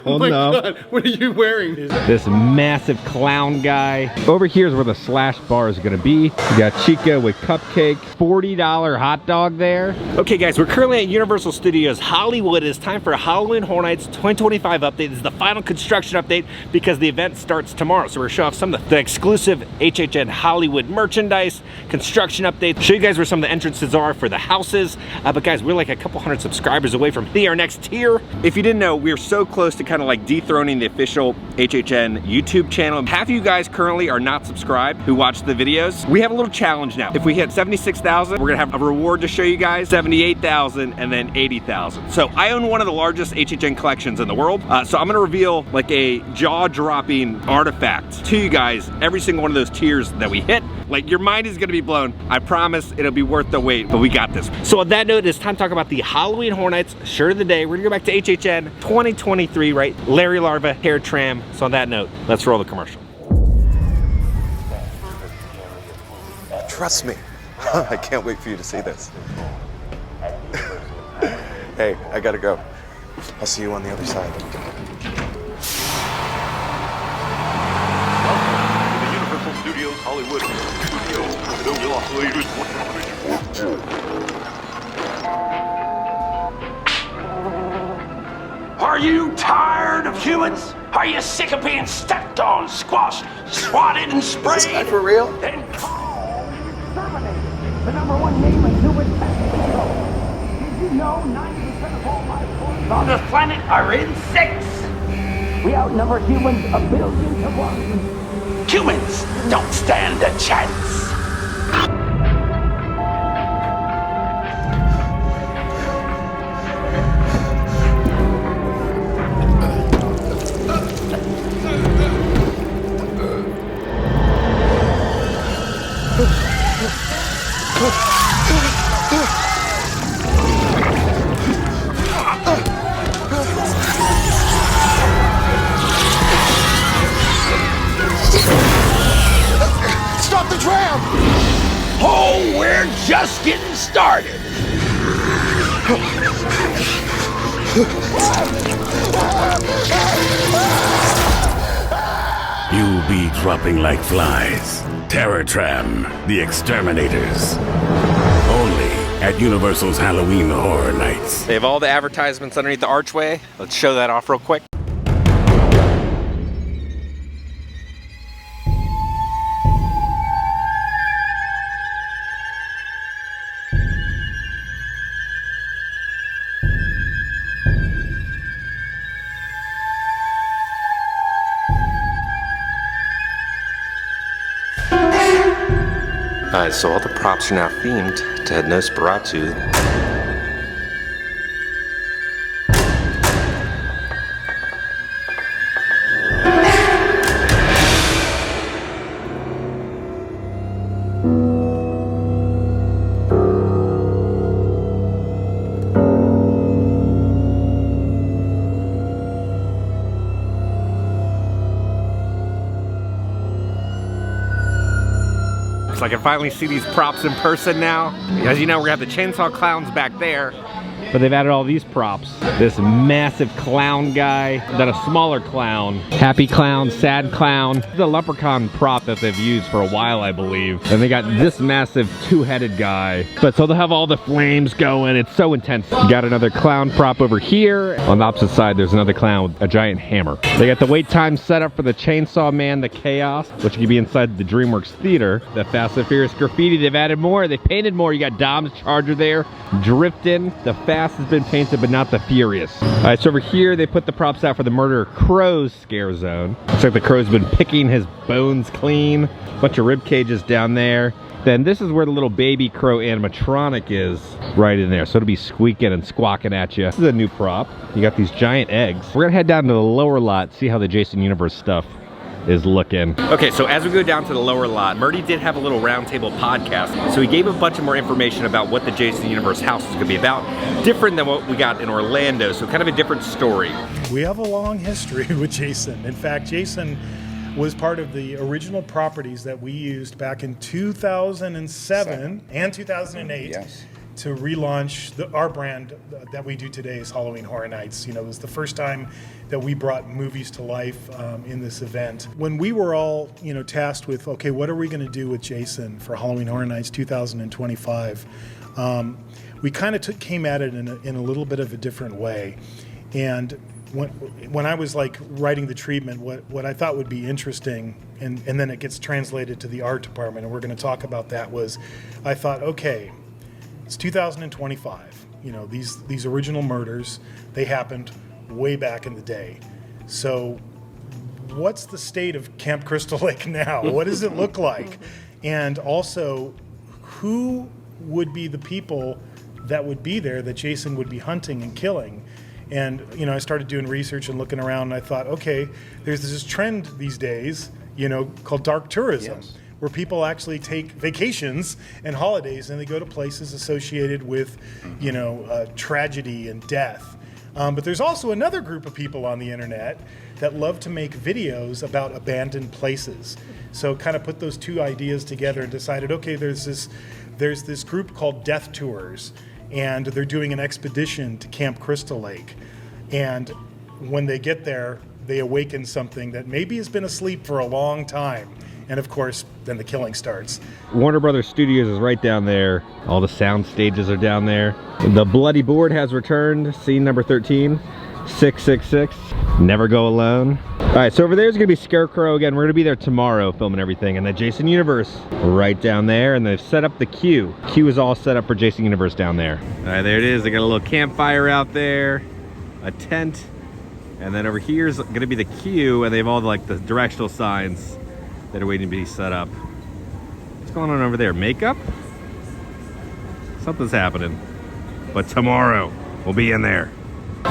Oh my no. God, what are you wearing? This massive clown guy. Over here is where the slash bar is gonna be. We got Chica with cupcake, $40 hot dog there. Okay guys, we're currently at Universal Studios Hollywood. It's time for a Halloween Horror Nights 2025 update. This is the final construction update because the event starts tomorrow. So we're gonna show off some of the exclusive HHN Hollywood merchandise, construction updates, show you guys where some of the entrances are for the houses. But guys, we're like a couple hundred subscribers away from hitting our next tier. If you didn't know, we're so close to kind of like dethroning the official HHN YouTube channel. Half of you guys currently are not subscribed who watch the videos. We have a little challenge now. If we hit 76,000, we're gonna have a reward to show you guys, 78,000 and then 80,000. So I own one of the largest HHN collections in the world. So I'm gonna reveal like a jaw-dropping artifact to you guys every single one of those tiers that we hit. Like your mind is gonna be blown. I promise it'll be worth the wait, but we got this. So on that note, it's time to talk about the Halloween Horror Nights shirt of the day. We're gonna go back to HHN 2023, right? Larry Larva hair tram. So on that note, let's roll the commercial. Trust me. I can't wait for you to see this. Hey, I gotta go. I'll see you on the other side. Welcome to the Universal Studios Hollywood Are you tired of humans? Are you sick of being stepped on, squashed, swatted, and sprayed? Is this guy for real? Then call Exterminator, the #1 name in human pest control. Did you know 90% of all life forms on this planet are insects? We outnumber humans a billion to 1. Humans don't stand a chance. Stop the tram! Oh, we're just getting started. You'll be dropping like flies. Terror Tram, the Exterminators. Only at Universal's Halloween Horror Nights. They have all the advertisements underneath the archway. Let's show that off real quick. So all the props are now themed to Nosferatu. I can finally see these props in person now. As you know, we're gonna have the chainsaw clowns back there, but they've added all these props. This massive clown guy, then a smaller clown, happy clown, sad clown. The leprechaun prop that they've used for a while, I believe. And they got this massive two-headed guy. But so they'll have all the flames going. It's so intense. Got another clown prop over here. On the opposite side, there's another clown with a giant hammer. They got the wait time set up for the Chainsaw Man, the Chaos, which could be inside the DreamWorks Theater. The Fast and Furious graffiti, they've added more. They painted more. You got Dom's Charger there, drifting. The Fast has been painted, but not the Furious. All right, so over here, they put the props out for the Murder Crows scare zone. Looks like the crow's been picking his bones clean. Bunch of rib cages down there. Then this is where the little baby crow animatronic is, right in there. So it'll be squeaking and squawking at you. This is a new prop. You got these giant eggs. We're gonna head down to the lower lot, see how the Jason Universe stuff is looking. Okay, so as we go down to the lower lot, Murdy did have a little roundtable podcast, so he gave a bunch of more information about what the Jason Universe house is gonna be about, different than what we got in Orlando, so kind of a different story. We have a long history with Jason. In fact, Jason was part of the original properties that we used back in 2007 and 2008. Yes. to relaunch our brand that we do today is Halloween Horror Nights. You know, it was the first time that we brought movies to life in this event. When we were all, you know, tasked with, okay, what are we going to do with Jason for Halloween Horror Nights 2025? We kind of came at it in a little bit of a different way. And when I was like writing the treatment, what I thought would be interesting, and then it gets translated to the art department, and we're going to talk about that, was I thought, okay, it's 2025. You know, these original murders, they happened way back in the day. So what's the state of Camp Crystal Lake now? What does it look like? And also, who would be the people that would be there that Jason would be hunting and killing? And, you know, I started doing research and looking around, and I thought, okay, there's this trend these days, you know, called dark tourism. Yes. Where people actually take vacations and holidays and they go to places associated with, you know, tragedy and death. But there's also another group of people on the internet that love to make videos about abandoned places. So kind of put those two ideas together and decided, okay, there's this group called Death Tours, and they're doing an expedition to Camp Crystal Lake. And when they get there, they awaken something that maybe has been asleep for a long time. And of course, then the killing starts. Warner Brothers Studios is right down there. All the sound stages are down there. The Bloody Board has returned. Scene number 13. 666. Never go alone. All right, so over there is going to be Scarecrow again. We're going to be there tomorrow filming everything. And then Jason Universe right down there. And they've set up the queue. Queue is all set up for Jason Universe down there. All right, there it is. They got a little campfire out there. A tent. And then over here is going to be the queue. And they have all like the directional signs that are waiting to be set up. What's going on over there? Makeup? Something's happening. But tomorrow, we'll be in there.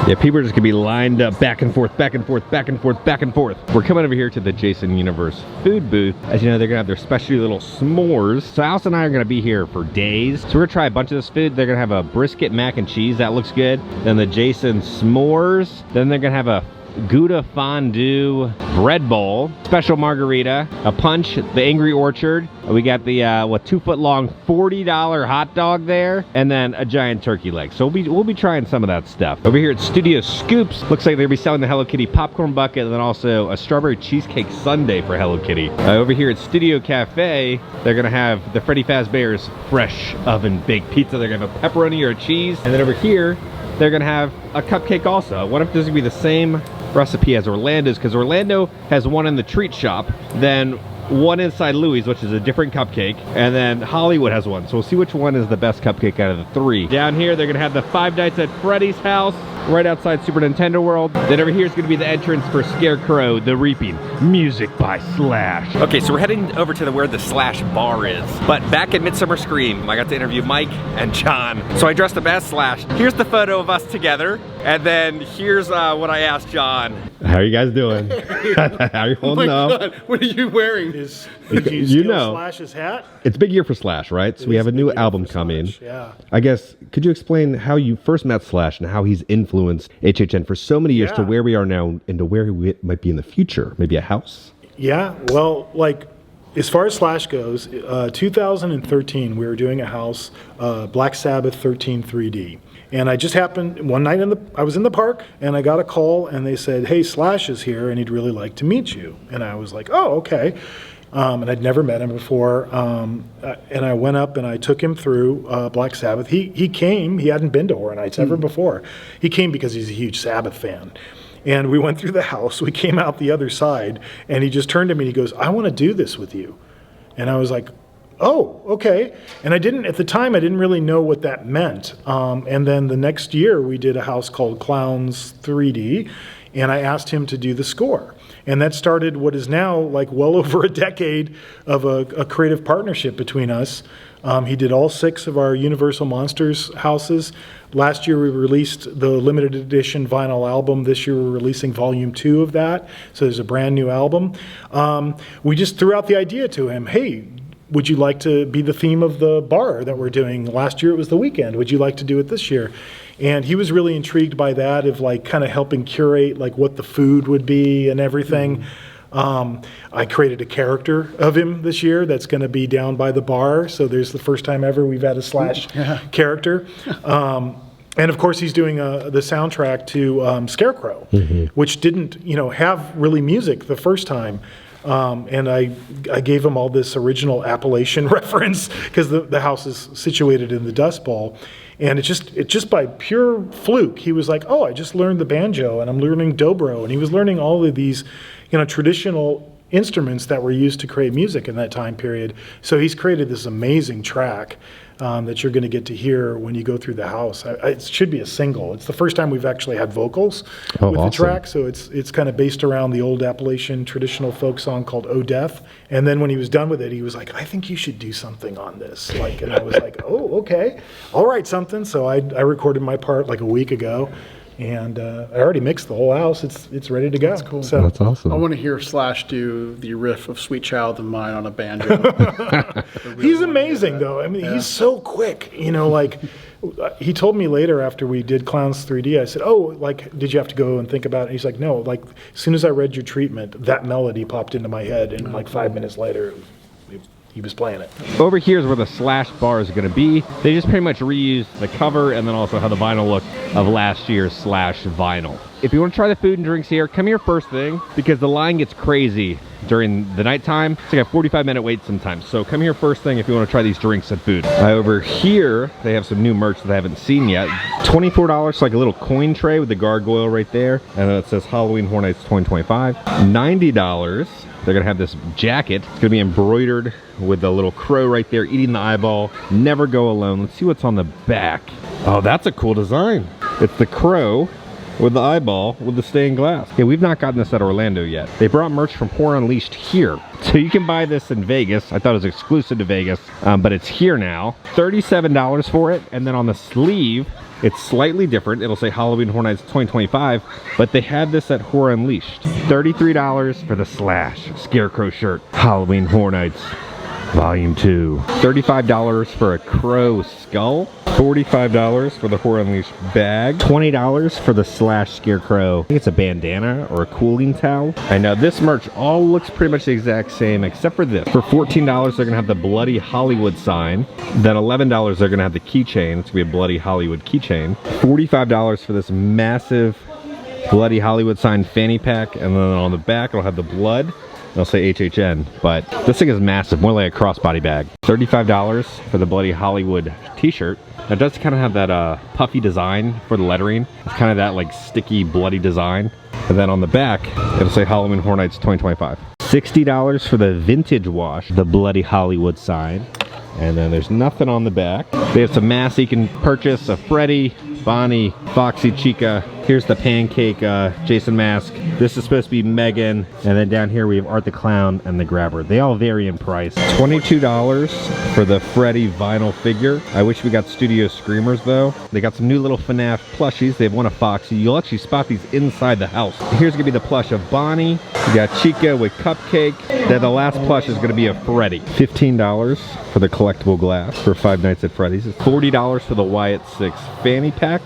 Yeah, people are just gonna be lined up back and forth, back and forth, back and forth, back and forth. We're coming over here to the Jason Universe food booth. As you know, they're gonna have their specialty little s'mores. So Alice and I are gonna be here for days. So we're gonna try a bunch of this food. They're gonna have a brisket mac and cheese. That looks good. Then the Jason s'mores. Then they're gonna have a Gouda fondue bread bowl, special margarita, a punch, the Angry Orchard. We got the 2-foot long $40 hot dog there, and then a giant turkey leg. So we'll be trying some of that stuff. Over here at Studio Scoops, looks like they'll be selling the Hello Kitty popcorn bucket, and then also a strawberry cheesecake sundae for Hello Kitty. Over here at Studio Cafe, they're gonna have the Freddy Fazbear's fresh oven baked pizza. They're gonna have a pepperoni or a cheese, and then over here they're gonna have a cupcake also. I wonder if this is gonna be the same recipe as Orlando's, because Orlando has one in the treat shop, then one inside Louis, which is a different cupcake, and then Hollywood has one. So we'll see which one is the best cupcake out of the three. Down here, they're gonna have the Five Nights at Freddy's house, right outside Super Nintendo World. Then over here is gonna be the entrance for Scarecrow, The Reaping, music by Slash. Okay, so we're heading over to where the Slash bar is. But back at Midsummer Scream, I got to interview Mike and John. So I dressed up as Slash. Here's the photo of us together. And then here's what I asked John. How are you guys doing? How are you holding up? God, what are you wearing? Did you steal Slash's hat? It's a big year for Slash, right? So we have a new album coming. Yeah. I guess, could you explain how you first met Slash and how he's influenced HHN for so many years to where we are now and to where we might be in the future? Maybe a house? Yeah, well, like, as far as Slash goes, 2013, we were doing a house, Black Sabbath 13 3D. And I just happened, one night I was in the park, and I got a call, and they said, hey, Slash is here, and he'd really like to meet you. And I was like, oh, okay. And I'd never met him before. And I went up, and I took him through Black Sabbath. He came, he hadn't been to Horror Nights ever before. He came because he's a huge Sabbath fan. And we went through the house, we came out the other side, and he just turned to me, and he goes, I want to do this with you. And I was like, oh, okay. And at the time, I didn't really know what that meant. And then the next year, we did a house called Clowns 3D, and I asked him to do the score. And that started what is now like well over a decade of a creative partnership between us. He did all 6 of our Universal Monsters houses. Last year we released the limited edition vinyl album. This year we're releasing volume 2 of that. So there's a brand new album. We just threw out the idea to him, hey, would you like to be the theme of the bar that we're doing? Last year it was The Weekend. Would you like to do it this year? And he was really intrigued by that, of like kind of helping curate like what the food would be and everything. I created a character of him this year that's going to be down by the bar. So there's the first time ever we've had a Slash character. And of course, he's doing the soundtrack to Scarecrow, which didn't, have really music the first time. And I gave him all this original Appalachian reference because the house is situated in the Dust Bowl. And it just by pure fluke, he was like, oh, I just learned the banjo and I'm learning dobro. And he was learning all of these, traditional instruments that were used to create music in that time period. So he's created this amazing track that you're going to get to hear when you go through the house. It should be a single. It's the first time we've actually had vocals with the track, so it's kind of based around the old Appalachian traditional folk song called "Oh Death." And then when he was done with it, he was like, "I think you should do something on this." And I was like, "Oh, okay, I'll write something." So I recorded my part like a week ago. And I already mixed the whole house. It's ready to go. That's cool. So, that's awesome. I want to hear Slash do the riff of "Sweet Child of Mine" on a banjo. He's amazing, though. I mean, he's so quick. He told me later after we did Clowns 3D, I said, "Oh, did you have to go and think about it?" And he's like, "No. As soon as I read your treatment, that melody popped into my head, and 5 minutes later, he was playing it." Over here is where the Slash bar is going to be. They just pretty much reused the cover and then also how the vinyl look of last year's Slash vinyl. If you want to try the food and drinks here, come here first thing because the line gets crazy during the nighttime. It's like a 45-minute wait sometimes. So come here first thing if you want to try these drinks and food. Over here, they have some new merch that I haven't seen yet. $24, so like a little coin tray with the gargoyle right there. And then it says Halloween Horror Nights 2025. $90. They're gonna have this jacket. It's gonna be embroidered with the little crow right there eating the eyeball. Never go alone. Let's see what's on the back. Oh, that's a cool design. It's the crow with the eyeball with the stained glass. Yeah, we've not gotten this at Orlando yet. They brought merch from Horror Unleashed here. So you can buy this in Vegas. I thought it was exclusive to Vegas, but it's here now. $37 for it. And then on the sleeve, it's slightly different. It'll say Halloween Horror Nights 2025, but they had this at Horror Unleashed. $33 for the Slash Scarecrow shirt. Halloween Horror Nights Volume 2. $35 for a crow skull. $45 for the Horror Unleashed bag. $20 for the Slash Scarecrow. I think it's a bandana or a cooling towel. I know this merch all looks pretty much the exact same except for this. For $14, they're gonna have the Bloody Hollywood sign. Then $11, they're gonna have the keychain. It's gonna be a Bloody Hollywood keychain. $45 for this massive Bloody Hollywood sign fanny pack. And then on the back, it'll have the blood. It'll say HHN, but this thing is massive, more like a crossbody bag. $35 for the Bloody Hollywood t-shirt. It does kind of have that puffy design for the lettering. It's kind of that like sticky, bloody design. And then on the back, it'll say Halloween Horror Nights 2025. $60 for the vintage wash, the Bloody Hollywood sign. And then there's nothing on the back. They have some masks you can purchase, a Freddy, Bonnie, Foxy, Chica. Here's the pancake Jason mask. This is supposed to be Megan. And then down here we have Art the Clown and the Grabber. They all vary in price. $22 for the Freddy vinyl figure. I wish we got Studio Screamers though. They got some new little FNAF plushies. They have one of Foxy. You'll actually spot these inside the house. Here's gonna be the plush of Bonnie. You got Chica with Cupcake. Then the last plush is gonna be a Freddy. $15 for the collectible glass for 5 Nights at Freddy's. It's $40 for the Wyatt 6 fanny pack.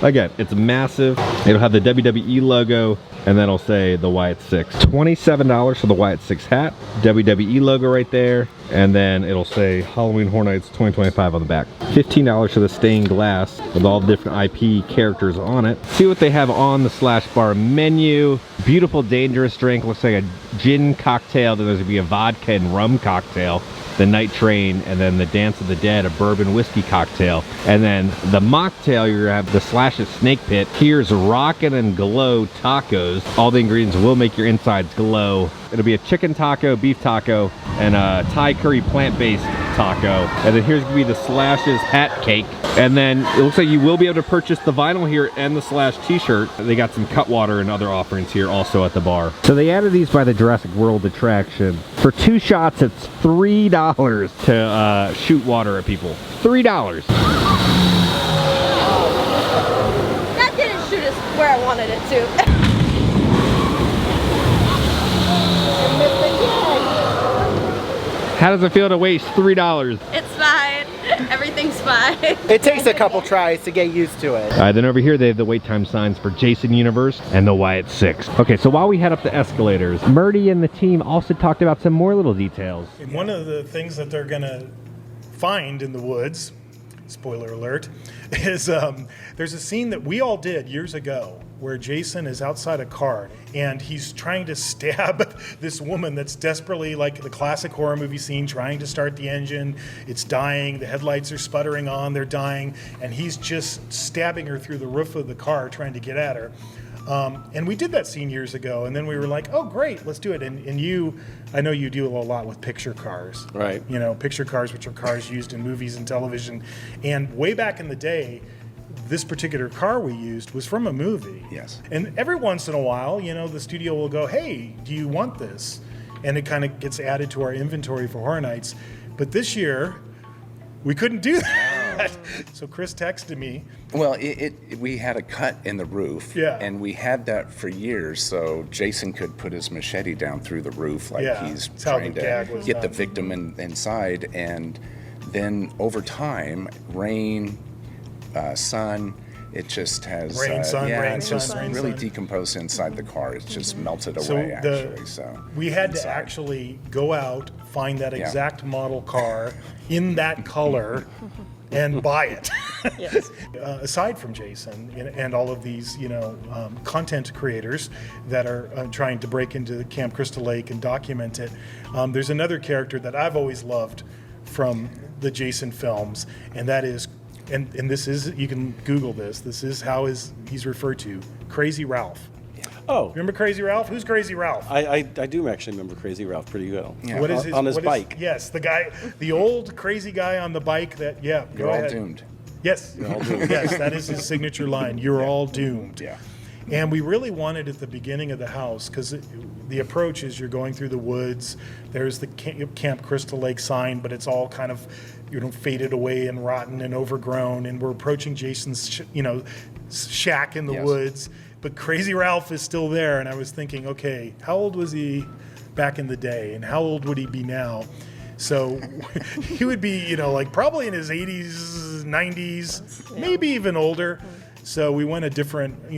Again, it's massive. It'll have the WWE logo, and then it'll say the Wyatt 6. $27 for the Wyatt 6 hat. WWE logo right there, and then it'll say Halloween Horror Nights 2025 on the back. $15 for the stained glass with all the different IP characters on it. See what they have on the Slash Bar menu. Beautiful, dangerous drink. Looks like a gin cocktail. Then there's gonna be a vodka and rum cocktail. The Night Train, and then the Dance of the Dead, a bourbon whiskey cocktail. And then the mocktail, you're gonna have the Slash's Snake Pit. Here's Rockin' and Glow tacos. All the ingredients will make your insides glow. It'll be a chicken taco, beef taco, and a Thai curry plant-based taco. And then here's gonna be the Slash's hat cake. And then it looks like you will be able to purchase the vinyl here and the Slash t-shirt. They got some Cutwater and other offerings here also at the bar. So they added these by the Jurassic World attraction. For 2 shots, it's $3 to shoot water at people. $3. That didn't shoot us where I wanted it to. I missed again. How does it feel to waste $3? It's fine. Everything's fine. It takes a couple tries to get used to it. All right, then over here they have the wait time signs for Jason Universe and the Wyatt 6. Okay, so while we head up the escalators, Murdy and the team also talked about some more little details. And one of the things that they're gonna find in the woods, spoiler alert, is there's a scene that we all did years ago where Jason is outside a car and he's trying to stab this woman that's desperately, like the classic horror movie scene, trying to start the engine. It's dying, the headlights are sputtering on, they're dying, and he's just stabbing her through the roof of the car trying to get at her. And we did that scene years ago, and then we were like, oh great, let's do it. And you, I know you do a lot with picture cars. Right. You know, picture cars, which are cars used in movies and television. And way back in the day, this particular car we used was from a movie. Yes. And every once in a while, you know, the studio will go, hey, do you want this? And it kind of gets added to our inventory for Horror Nights. But this year, we couldn't do that. So Chris texted me. Well, we had a cut in the roof, Yeah. and we had that for years, so Jason could put his machete down through the roof like Yeah, he's that's how trying the to gag was get the done. victim inside. And then over time, rain, sun, it just has Rain, sun, yeah, rain, it's sun, just rain, really sun. decomposed inside the car. It's just melted So away, actually. So we had to inside. actually go out, find that Yeah. exact model car in that color, and buy it. Yes. Aside from Jason and all of these, you know, content creators that are trying to break into Camp Crystal Lake and document it, there's another character that I've always loved from the Jason films, and that is, and this is, you can Google this. This is how he's referred to, Crazy Ralph. Oh, Remember Crazy Ralph? Who's Crazy Ralph? I do actually remember Crazy Ralph pretty well. Yeah. What is his, on his what is- bike? Yes, the guy, the old crazy guy on the bike. That You're go all ahead. doomed. Yes, yes, that is his signature line. You're all doomed. Yeah. And we really wanted at the beginning of the house, because the approach is you're going through the woods. There's the Camp Crystal Lake sign, but it's all kind of, you know, faded away and rotten and overgrown. And we're approaching Jason's, shack in the Yes. woods. But Crazy Ralph is still there. And I was thinking, okay, how old was he back in the day, and how old would he be now? So he would be, like probably in his 80s, 90s, maybe even older. So we went a different,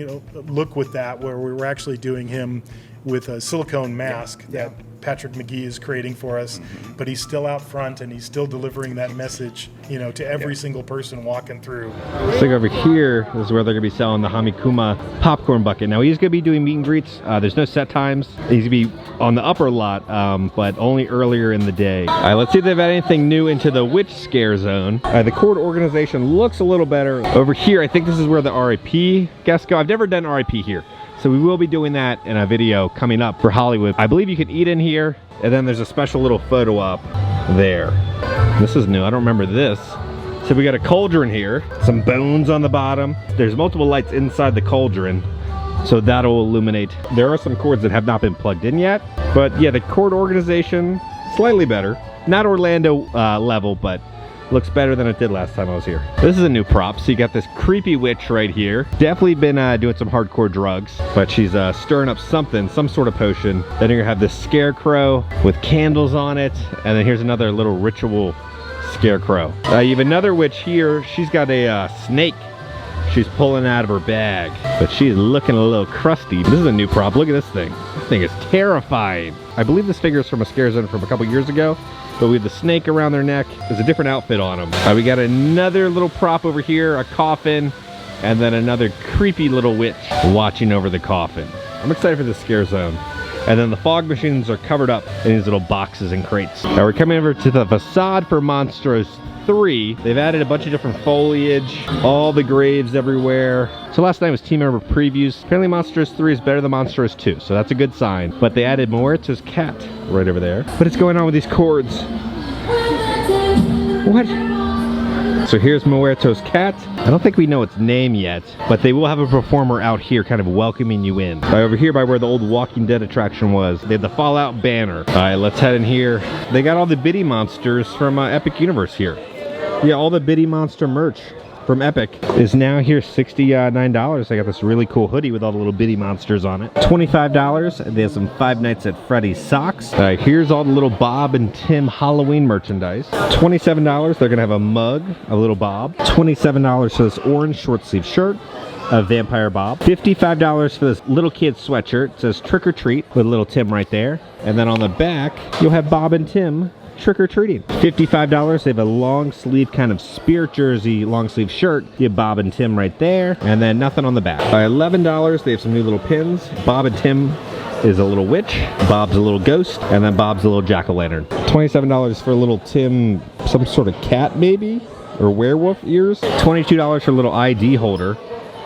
look with that, where we were actually doing him with a silicone mask that Patrick McGee is creating for us, but he's still out front and he's still delivering that message, to every single person walking through. Let's look over here. This is where they're gonna be selling the Hamikuma popcorn bucket. Now he's gonna be doing meet and greets. There's no set times. He's gonna be on the upper lot, but only earlier in the day. All right, let's see if they've had anything new into the witch scare zone. The cord organization looks a little better. Over here, I think this is where the RIP guests go. I've never done RIP here. So we will be doing that in a video coming up for Hollywood. I believe you can eat in here, and then there's a special little photo op there. This is new, I don't remember this. So we got a cauldron here, some bones on the bottom. There's multiple lights inside the cauldron, so that'll illuminate. There are some cords that have not been plugged in yet, but yeah, the cord organization, slightly better. Not Orlando level, but looks better than it did last time I was here. This is a new prop. So you got this creepy witch right here. Definitely been doing some hardcore drugs, but she's stirring up something, some sort of potion. Then you're gonna have this scarecrow with candles on it. And then here's another little ritual scarecrow. You have another witch here. She's got a snake she's pulling out of her bag, but she's looking a little crusty. This is a new prop. Look at this thing. This thing is terrifying. I believe this figure is from a scare zone from a couple years ago. But with the snake around their neck, there's a different outfit on them. We got another little prop over here, a coffin, and then another creepy little witch watching over the coffin. I'm excited for this scare zone. And then the fog machines are covered up in these little boxes and crates. Now we're coming over to the facade for Monstros 3. They've added a bunch of different foliage, all the graves everywhere. So last night was team member previews. Apparently Monstros 3 is better than Monstros 2, so that's a good sign. But they added Muerto's cat right over there. What is going on with these cords? What? So here's Muerto's cat. I don't think we know its name yet, but they will have a performer out here kind of welcoming you in. Over here by where the old Walking Dead attraction was, they had the Fallout banner. All right, let's head in here. They got all the Biddy monsters from Epic Universe here. Yeah, all the Biddy monster merch from Epic is now here, $69. They got this really cool hoodie with all the little bitty monsters on it. $25. They have some Five Nights at Freddy's socks. Here's all the little Bob and Tim Halloween merchandise. $27. They're gonna have a mug, a little Bob. $27 for this orange short sleeve shirt, a Vampire Bob. $55 for this little kid sweatshirt. It says Trick or Treat with little Tim right there. And then on the back, you'll have Bob and Tim trick-or-treating. $55. They have a long sleeve kind of Spirit jersey long sleeve shirt. You have Bob and Tim right there, and then nothing on the back. $11. They have some new little pins. Bob and Tim is a little witch, Bob's a little ghost, and then Bob's a little jack-o'-lantern. $27 for a little Tim, some sort of cat maybe, or werewolf ears. $22 for a little ID holder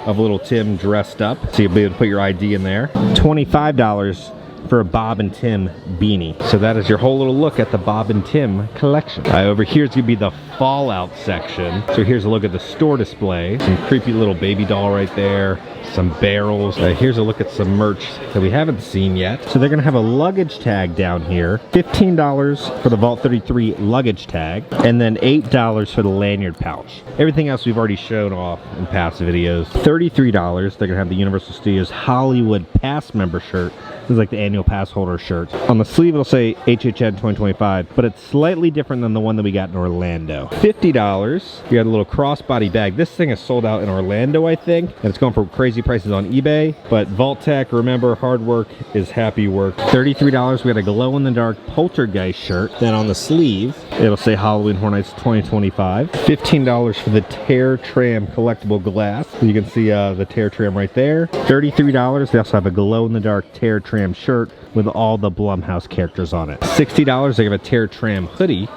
of a little Tim dressed up, so you'll be able to put your ID in there. $25 for a Bob and Tim beanie. So that is your whole little look at the Bob and Tim collection. Over here is gonna be the Fallout section. So here's a look at the store display. Some creepy little baby doll right there. Some barrels. Here's a look at some merch that we haven't seen yet. So they're gonna have a luggage tag down here. $15 for the Vault 33 luggage tag, and then $8 for the lanyard pouch. Everything else we've already shown off in past videos. $33. They're gonna have the Universal Studios Hollywood Pass member shirt. This is like the annual pass holder shirt. On the sleeve it'll say HHN 2025, but it's slightly different than the one that we got in Orlando. $50. You got a little crossbody bag. This thing is sold out in Orlando, I think, and it's going for crazy prices on eBay. But Vault Tech, remember, hard work is happy work. $33. We got a glow-in-the-dark Poltergeist shirt. Then on the sleeve, it'll say Halloween Horror Nights 2025. $15 for the Tear Tram collectible glass. You can see the Tear Tram right there. $33. They also have a glow-in-the-dark Tear Tram shirt with all the Blumhouse characters on it. $60. They have a Tear Tram hoodie.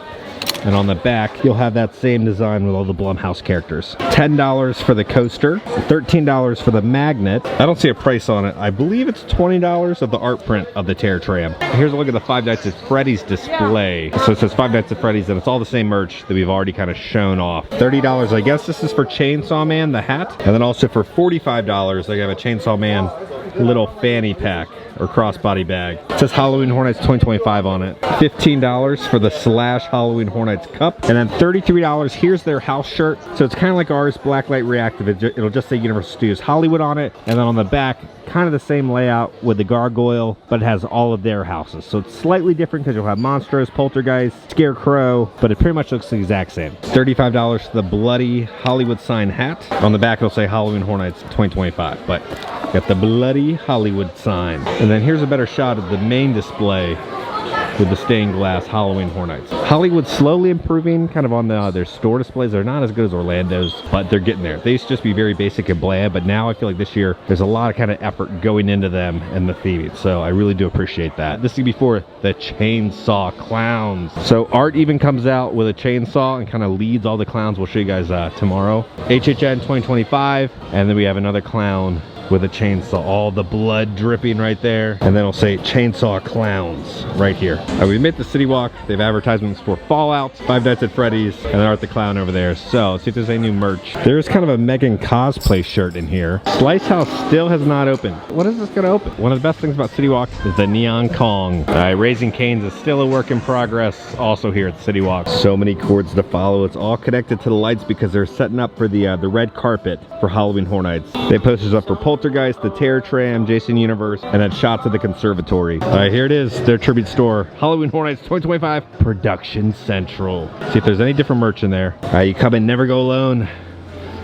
And on the back, you'll have that same design with all the Blumhouse characters. $10 for the coaster, $13 for the magnet. I don't see a price on it. I believe it's $20 of the art print of the Tear Tram. Here's a look at the Five Nights at Freddy's display. So it says Five Nights at Freddy's, and it's all the same merch that we've already kind of shown off. $30, I guess this is for Chainsaw Man, the hat. And then also for $45, they have a Chainsaw Man little fanny pack or crossbody bag. It says Halloween Horror Nights 2025 on it. $15 for the Slash Halloween Horror Nights cup. And then $33, here's their house shirt. So it's kind of like ours, Blacklight Reactive. It'll just say Universal Studios Hollywood on it. And then on the back, kind of the same layout with the gargoyle, but it has all of their houses. So it's slightly different because you'll have Monstros, Poltergeist, Scarecrow, but it pretty much looks the exact same. $35 for the bloody Hollywood sign hat. On the back, it'll say Halloween Horror Nights 2025, but got the bloody Hollywood sign. And then here's a better shot of the main display with the stained glass Halloween Horror Nights. Hollywood's slowly improving kind of on their store displays. They're not as good as Orlando's, but they're getting there. They used to just be very basic and bland, but now I feel like this year there's a lot of kind of effort going into them and the theming. So I really do appreciate that. This is before the Chainsaw Clowns. So Art even comes out with a chainsaw and kind of leads all the clowns. We'll show you guys tomorrow. HHN 2025, and then we have another clown with a chainsaw, all the blood dripping right there, and then it'll say Chainsaw Clowns right here. We made the City Walk. They have advertisements for Fallout, Five Nights at Freddy's, and then Art the Clown over there. So let's see if there's any new merch. There's kind of a Megan cosplay shirt in here. Slice House still has not opened. When is this gonna open? One of the best things about City Walk is the Neon Kong. Raising Cane's is still a work in progress, also here at City Walk. So many cords to follow. It's all connected to the lights because they're setting up for the red carpet for Halloween Horror Nights. They have posters up for Poltergeist, the Tear Tram, Jason Universe, and then shots of the conservatory. Here it is, their tribute store. Halloween Horror Nights 2025 Production Central. See if there's any different merch in there. You come in, never go alone.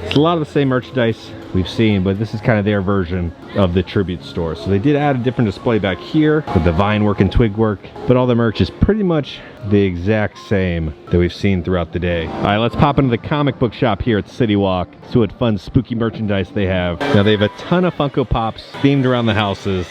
It's a lot of the same merchandise we've seen, but this is kind of their version of the tribute store. So they did add a different display back here with the vine work and twig work, but all the merch is pretty much the exact same that we've seen throughout the day. All right, let's pop into the comic book shop here at City Walk. See what fun spooky merchandise they have. Now they have a ton of Funko Pops themed around the houses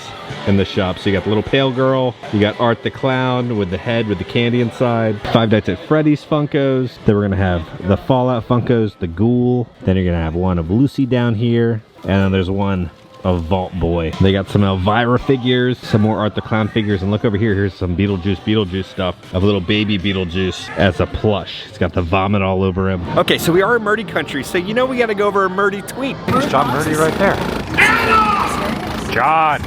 in the shop. So you got the little pale girl, you got Art the Clown with the head with the candy inside, Five Nights at Freddy's Funkos. Then we're gonna have the Fallout Funkos, the Ghoul. Then you're gonna have one of Lucy down here, and then there's one of Vault Boy. They got some Elvira figures, some more Art the Clown figures, and look over here, here's some Beetlejuice stuff of little baby Beetlejuice as a plush. It's got the vomit all over him. Okay, so we are in Murdy country, so you know we gotta go over a Murdy tweet. There's John Murdy right there. John!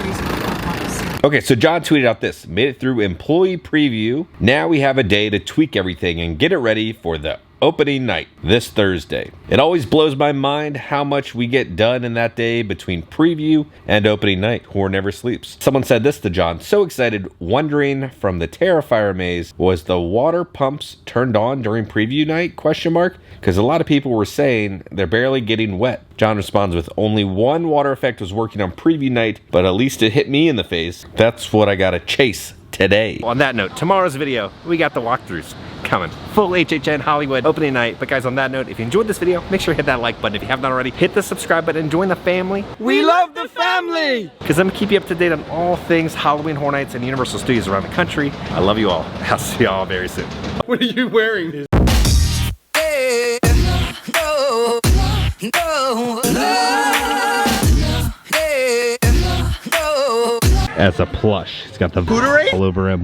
Okay, so John tweeted out this: made it through employee preview. Now we have a day to tweak everything and get it ready for the opening night this Thursday. It always blows my mind how much we get done in that day between preview and opening night. Horror never sleeps. Someone said this to John, so excited, wondering from the Terrifier maze, was the water pumps turned on during preview night? Question mark. Because a lot of people were saying they're barely getting wet. John responds with, only one water effect was working on preview night, but at least it hit me in the face. That's what I gotta chase today. On that note, tomorrow's video, we got the walkthroughs coming. Full HHN Hollywood opening night. But guys, on that note, if you enjoyed this video, make sure to hit that like button. If you have not already, hit the subscribe button and join the family. We love the family! Because I'm gonna keep you up to date on all things Halloween Horror Nights and Universal Studios around the country. I love you all. I'll see y'all very soon. What are you wearing? As a plush. It's got the all over him.